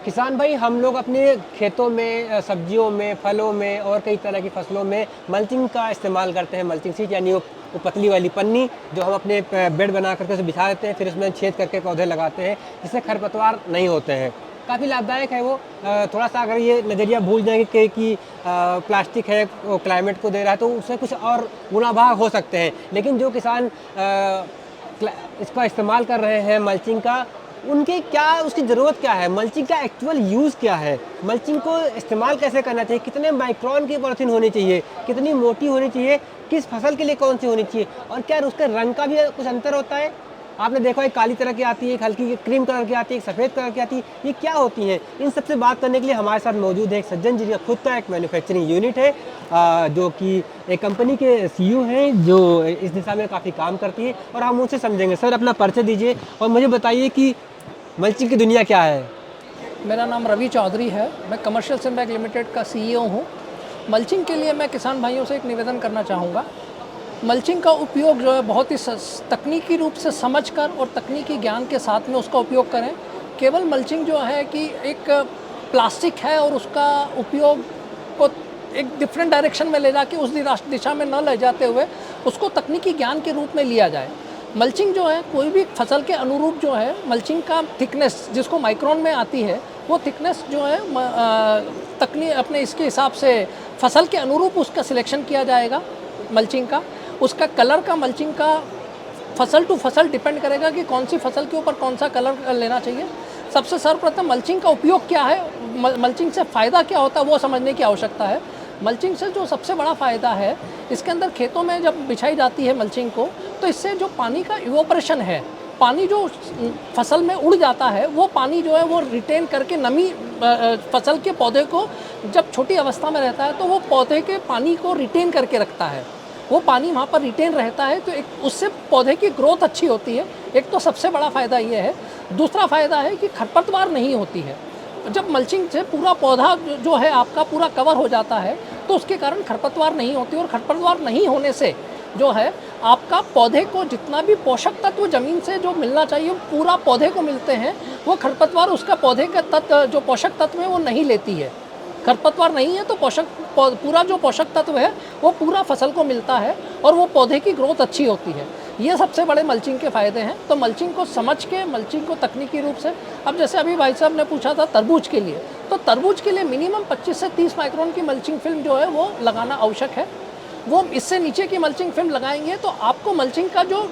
किसान भाई, हम लोग अपने खेतों में सब्जियों में, फलों में और कई तरह की फसलों में मल्चिंग का इस्तेमाल करते हैं। मल्चिंग सीट यानी वो पतली वाली पन्नी जो हम अपने बेड बना करके उसे बिछा देते हैं, फिर उसमें छेद करके पौधे लगाते हैं जिससे खरपतवार नहीं होते हैं। काफ़ी लाभदायक है वो। थोड़ा सा अगर ये नज़रिया भूल जाएंगे कि प्लास्टिक है वो क्लाइमेट को दे रहा है, तो उससे कुछ और गुना भाग हो सकते हैं। लेकिन जो किसान इसका इस्तेमाल कर रहे हैं मल्चिंग का, उनके क्या उसकी ज़रूरत क्या है, मल्चिंग का एक्चुअल यूज़ क्या है, मल्चिंग को इस्तेमाल कैसे करना चाहिए, कितने माइक्रोन की पॉलीथीन होनी चाहिए, कितनी मोटी होनी चाहिए, किस फसल के लिए कौन सी होनी चाहिए, और क्या उसके रंग का भी कुछ अंतर होता है। आपने देखा एक काली तरह की आती है, एक हल्की क्रीम कलर की आती है, एक सफ़ेद कलर की आती है, ये क्या होती हैं। इन सब से बात करने के लिए हमारे साथ मौजूद है एक सज्जन जी का खुद का एक मैन्युफैक्चरिंग यूनिट है, जो कि एक कंपनी के सीईओ हैं जो इस दिशा में काफ़ी काम करती है, और हम उनसे समझेंगे। सर, अपना परिचय दीजिए और मुझे बताइए कि मल्चिंग की दुनिया क्या है। मेरा नाम रवि चौधरी है। मैं कमर्शियल सिम्बैक लिमिटेड का सीईओ हूँ। मल्चिंग के लिए मैं किसान भाइयों से एक निवेदन करना चाहूँगा। मल्चिंग का उपयोग जो है बहुत ही तकनीकी रूप से समझकर और तकनीकी ज्ञान के साथ में उसका उपयोग करें। केवल मल्चिंग जो है कि एक प्लास्टिक है और उसका उपयोग को एक डिफरेंट डायरेक्शन में ले जाके उस दिशा में न ले जाते हुए उसको तकनीकी ज्ञान के रूप में लिया जाए। मल्चिंग जो है कोई भी फसल के अनुरूप जो है मल्चिंग का थिकनेस जिसको माइक्रोन में आती है, वो थिकनेस जो है अपने इसके हिसाब से फसल के अनुरूप उसका सिलेक्शन किया जाएगा। मल्चिंग का उसका कलर का मल्चिंग का फसल टू फसल डिपेंड करेगा कि कौन सी फसल के ऊपर कौन सा कलर लेना चाहिए। सबसे सर्वप्रथम मल्चिंग का उपयोग क्या है, मल्चिंग से फ़ायदा क्या होता है वो समझने की आवश्यकता है। मल्चिंग से जो सबसे बड़ा फ़ायदा है, इसके अंदर खेतों में जब बिछाई जाती है मल्चिंग को, तो इससे जो पानी का इवोपरेशन है, पानी जो फसल में उड़ जाता है, वो पानी जो है वो रिटेन करके नमी फसल के पौधे को जब छोटी अवस्था में रहता है तो वो पौधे के पानी को रिटेन करके रखता है। वो पानी वहाँ पर रिटेन रहता है तो एक उससे पौधे की ग्रोथ अच्छी होती है। एक तो सबसे बड़ा फ़ायदा ये है। दूसरा फ़ायदा है कि खरपतवार नहीं होती है। जब मल्चिंग से पूरा पौधा जो है आपका पूरा कवर हो जाता है तो उसके कारण खरपतवार नहीं होती, और खरपतवार नहीं होने से जो है आपका पौधे को जितना भी पोषक तत्व ज़मीन से जो मिलना चाहिए पूरा पौधे को मिलते हैं, वो खरपतवार उसका पौधे का तत्व जो पोषक तत्व है वो नहीं लेती है। खरपतवार नहीं है तो पूरा जो पोषक तत्व है वो पूरा फसल को मिलता है और वो पौधे की ग्रोथ अच्छी होती है। ये सबसे बड़े मल्चिंग के फ़ायदे हैं। तो मल्चिंग को समझ के, मल्चिंग को तकनीकी रूप से, अब जैसे अभी भाई साहब ने पूछा था तरबूज के लिए, तो तरबूज के लिए मिनिमम 25 से 30 माइक्रोन की मल्चिंग फिल्म जो है वो लगाना आवश्यक है। वो इससे नीचे की मल्चिंग फिल्म लगाएंगे तो आपको मल्चिंग का जो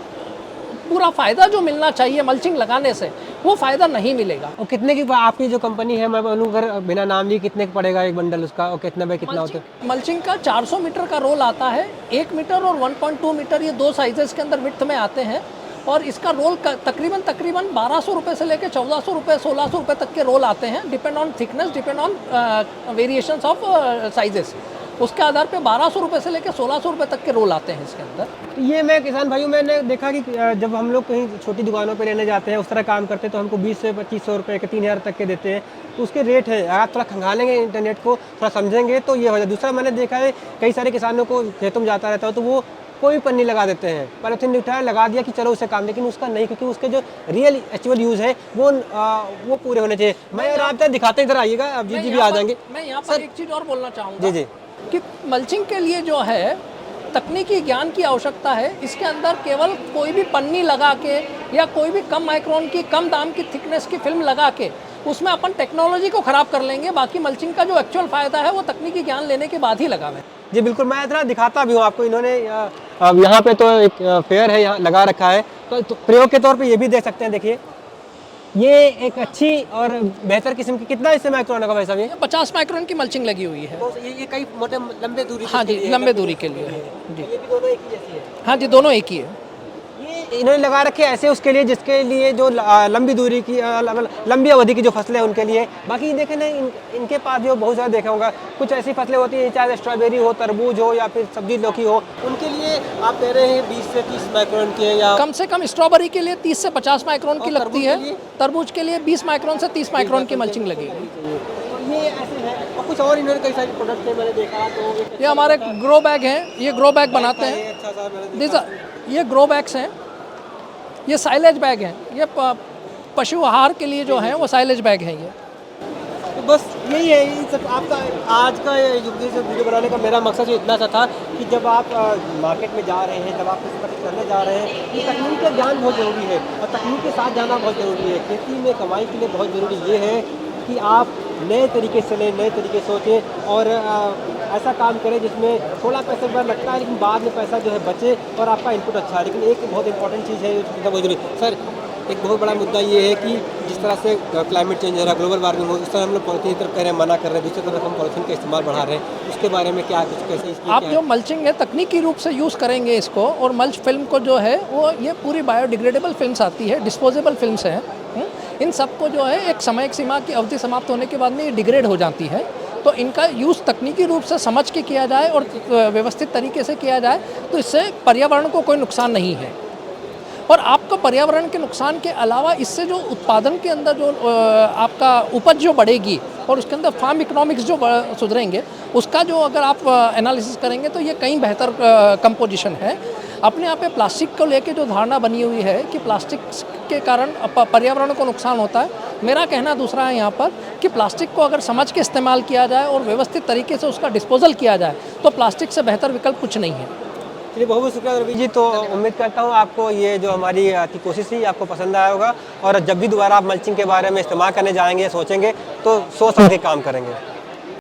पूरा फ़ायदा जो मिलना चाहिए मल्चिंग लगाने से, वो फ़ायदा नहीं मिलेगा। और कितने की आपकी जो कंपनी है, मैं बोलूँ अगर बिना नाम लिए, कितने का पड़ेगा एक बंडल उसका, और कितना बाय कितना होता है? मल्चिंग का 400 मीटर का रोल आता है। 1 मीटर और 1.2 मीटर, ये दो साइजेस के अंदर विड्थ में आते हैं, और इसका रोल तकरीबन 1200 रुपये से लेकर 1400 रुपये 1600 रुपये तक के रोल आते हैं, depend on thickness, depend on variations of sizes. उसके आधार पे 1200 रुपये से लेकर 1600 रुपये तक के रोल आते हैं इसके अंदर। ये मैं किसान भाइयों, मैंने देखा कि जब हम लोग कहीं छोटी दुकानों पे लेने जाते हैं, उस तरह काम करते हैं, तो हमको 20 से 2500 रुपये के 3000 तक के देते हैं। तो उसके रेट है, आप थोड़ा खंगालेंगे, इंटरनेट को थोड़ा समझेंगे तो ये हो जाए। दूसरा मैंने देखा है कई सारे किसानों को खेतों में जाता रहता है तो वो कोई पन्नी लगा देते हैं, पॉलीथीन उठाया लगा दिया कि चलो उससे काम, लेकिन उसका नहीं, क्योंकि उसके जो रियल एक्चुअल यूज़ है वो पूरे होने चाहिए। मैं और आप दिखाते इधर आइएगा, अब जी भी आ जाएंगे। मैं यहाँ पर एक चीज़ और बोलना चाहूँगा जी कि मल्चिंग के लिए जो है तकनीकी ज्ञान की आवश्यकता है। इसके अंदर केवल कोई भी पन्नी लगा के या कोई भी कम माइक्रोन की, कम दाम की थिकनेस की फिल्म लगा के उसमें अपन टेक्नोलॉजी को ख़राब कर लेंगे। बाकी मल्चिंग का जो एक्चुअल फ़ायदा है वो तकनीकी ज्ञान लेने के बाद ही लगावें। जी बिल्कुल, मैं इतना दिखाता भी हूँ आपको। इन्होंने अब यहाँ पे तो एक फेयर है, यहाँ लगा रखा है, तो प्रयोग के तौर पे ये भी देख सकते हैं। देखिए, ये एक अच्छी और बेहतर किस्म की, कितना इससे माइक्रोन होगा भाई साहब? ये 50 माइक्रोन की मल्चिंग लगी हुई है। तो ये कई मोटे लंबे दूरी हाँ जी, लंबे दूरी के लिए है जी। ये भी दोनों एक ही जैसी है? हाँ जी, दोनों एक ही है। ये इन्होंने लगा रखे ऐसे उसके लिए जिसके लिए जो लंबी दूरी की, लंबी अवधि की जो फसलें हैं उनके लिए। बाकी देखें ना, इनके पास जो बहुत ज़्यादा देखा होगा, कुछ ऐसी फसलें होती हैं चाहे स्ट्रॉबेरी हो, तरबूज हो, या फिर सब्जी लौकी हो, उनके लिए आप कह रहे हैं 20 से 30 माइक्रोन की है, या कम से कम स्ट्रॉबेरी के लिए 30 से 50 माइक्रोन की लगती है। तरबूज के लिए 20 माइक्रोन से 30 माइक्रोन की मल्चिंग लगेगी। ये ऐसे है। और कुछ और इन्होंने कई सारे प्रोडक्ट है, मैंने देखा। तो ये हमारे ग्रो बैग हैं, ये ग्रो बैग बनाते हैं। अच्छा सा मैंने देखा। ये ग्रो बैग्स हैं, ये साइलेज बैग हैं। ये पशु आहार के लिए जो हैं वो साइलेज बैग हैं। तो बस यही है, ये सब आपका आज का ये जो वीडियो बनाने का मेरा मकसद जो इतना सा था कि जब आप मार्केट में जा रहे हैं, जब आप किसी पर करने जा रहे हैं, ये तकनीक का ज्ञान बहुत ज़रूरी है और तकनीक के साथ जाना बहुत ज़रूरी है। खेती में कमाई के लिए बहुत ज़रूरी ये है कि आप नए तरीके से लें, नए तरीके सोचें और ऐसा काम करें जिसमें थोड़ा पैसा बार लगता है लेकिन बाद में पैसा जो है बचे और आपका इनपुट अच्छा है। लेकिन एक बहुत इंपॉर्टेंट चीज़ है जो बहुत जरूरी सर, एक बहुत बड़ा मुद्दा ये है कि जिस तरह से क्लाइमेट चेंज हो रहा है, ग्लोबल वार्मिंग हो, इस तरह हम लोग पॉलिथीन की तरफ कह रहे हैं, मना कर रहे हैं, दूसरी तरफ हम पॉलिथीन का इस्तेमाल बढ़ा रहे हैं, उसके बारे में क्या कुछ कैसे इसकी आप क्या जो मल्चिंग है तकनीकी रूप से यूज़ करेंगे इसको, और मल्च फिल्म को जो है वो ये पूरी बायोडिग्रेडेबल फिल्म्स आती है, डिस्पोजेबल फिल्म्स हैं। इन सबको जो है एक समय एक सीमा की अवधि समाप्त होने के बाद में ये डिग्रेड हो जाती है। तो इनका यूज़ तकनीकी रूप से समझ के किया जाए और व्यवस्थित तरीके से किया जाए तो इससे पर्यावरण को कोई नुकसान नहीं है। और आपको पर्यावरण के नुकसान के अलावा इससे जो उत्पादन के अंदर जो आपका उपज जो बढ़ेगी और उसके अंदर फार्म इकोनॉमिक्स जो सुधरेंगे, उसका जो अगर आप एनालिसिस करेंगे तो ये कहीं बेहतर कंपोजिशन है। अपने यहाँ पे प्लास्टिक को लेके जो धारणा बनी हुई है कि प्लास्टिक के कारण पर्यावरण को नुकसान होता है, मेरा कहना दूसरा है यहाँ पर कि प्लास्टिक को अगर समझ के इस्तेमाल किया जाए और व्यवस्थित तरीके से उसका डिस्पोजल किया जाए तो प्लास्टिक से बेहतर विकल्प कुछ नहीं है। चलिए, बहुत बहुत शुक्रिया रवि जी। तो उम्मीद करता हूँ आपको ये जो हमारी की कोशिश थी आपको पसंद आया होगा और जब भी दोबारा आप मल्चिंग के बारे में इस्तेमाल करने जाएंगे, सोचेंगे तो सोच समझ के काम करेंगे।